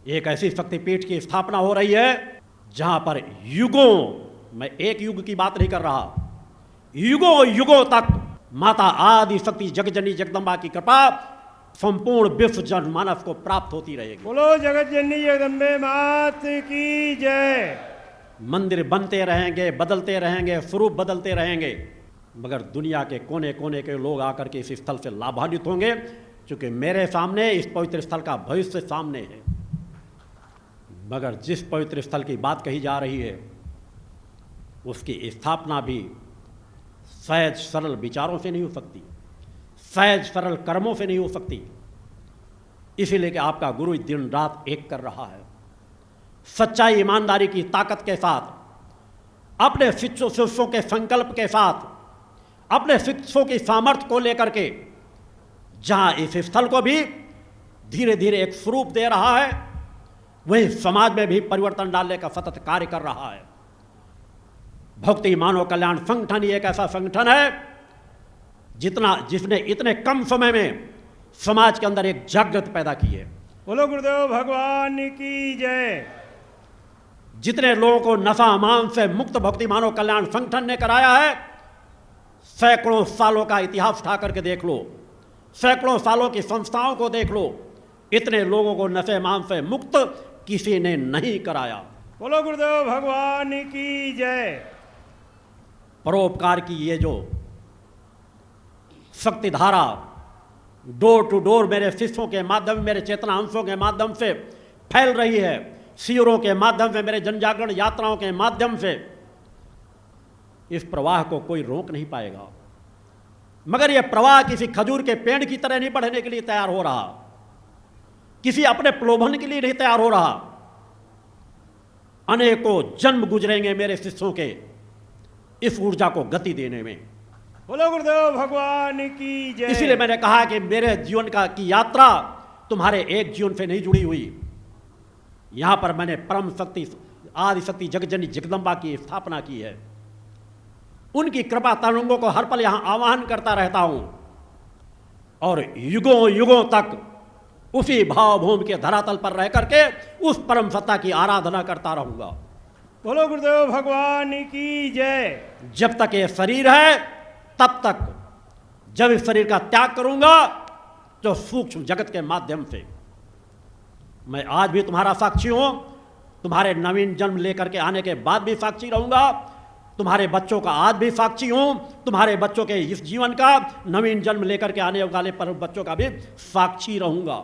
एक ऐसी शक्तिपीठ की स्थापना हो रही है जहां पर युगों, मैं एक युग की बात नहीं कर रहा, युगों युगों तक माता आदि शक्ति जगजननी जगदम्बा की कृपा संपूर्ण विश्व जन मानव को प्राप्त होती रहेगी। बोलो जगत जननी जगदम्बे मात की जय। मंदिर बनते रहेंगे, बदलते रहेंगे, स्वरूप बदलते रहेंगे, मगर दुनिया के कोने कोने के लोग आकर के इस स्थल से लाभान्वित होंगे, क्योंकि मेरे सामने इस पवित्र स्थल का भविष्य सामने है। मगर जिस पवित्र स्थल की बात कही जा रही है उसकी स्थापना भी सहज सरल विचारों से नहीं हो सकती, सहज सरल कर्मों से नहीं हो सकती। इसीलिए कि आपका गुरु दिन रात एक कर रहा है, सच्चाई ईमानदारी की ताकत के साथ, अपने शिष्यों के संकल्प के साथ, अपने शिष्यों की सामर्थ्य को लेकर के, जहां इस स्थल को भी धीरे धीरे एक स्वरूप दे रहा है, वही समाज में भी परिवर्तन डालने का सतत कार्य कर रहा है। भक्ति मानव कल्याण संगठन एक ऐसा संगठन है जिसने इतने कम समय में समाज के अंदर एक जागृत पैदा की है। बोलो गुरुदेव भगवान की जय। जितने लोगों को नशा मांस से मुक्त भक्ति मानव कल्याण संगठन ने कराया है, सैकड़ों सालों का इतिहास उठा करके देख लो, सैकड़ों सालों की संस्थाओं को देख लो, इतने लोगों को नशे मांस से मुक्त किसी ने नहीं कराया। बोलो गुरुदेव भगवान की जय। परोपकार की ये जो शक्ति धारा डोर टू डोर मेरे शिष्यों के माध्यम, मेरे चेतना अंशों के माध्यम से फैल रही है, शिविरों के माध्यम से, मेरे जनजागरण यात्राओं के माध्यम से, इस प्रवाह को कोई रोक नहीं पाएगा। मगर यह प्रवाह किसी खजूर के पेड़ की तरह नहीं बढ़ने के लिए तैयार हो रहा, किसी अपने प्रलोभन के लिए नहीं तैयार हो रहा। अनेकों जन्म गुजरेंगे मेरे शिष्यों के इस ऊर्जा को गति देने में। बोलो गुरुदेव भगवान की जय। इसीलिए मैंने कहा कि मेरे जीवन की यात्रा तुम्हारे एक जीवन से नहीं जुड़ी हुई। यहां पर मैंने परम शक्ति आदि शक्ति जगजननी जगदम्बा की स्थापना की है। उनकी कृपा तरंगों को हर पल यहां आवाहन करता रहता हूं और युगों युगों तक उसी भावभूमि के धरातल पर रह करके उस परम सत्ता की आराधना करता रहूंगा। बोलो गुरुदेव भगवान की जय। जब तक ये शरीर है तब तक, जब इस शरीर का त्याग करूंगा तो सूक्ष्म जगत के माध्यम से मैं आज भी तुम्हारा साक्षी हूं, तुम्हारे नवीन जन्म लेकर के आने के बाद भी साक्षी रहूंगा, तुम्हारे बच्चों का आज भी साक्षी हूं, तुम्हारे बच्चों के इस जीवन का नवीन जन्म लेकर के आने वाले पर बच्चों का भी साक्षी रहूंगा।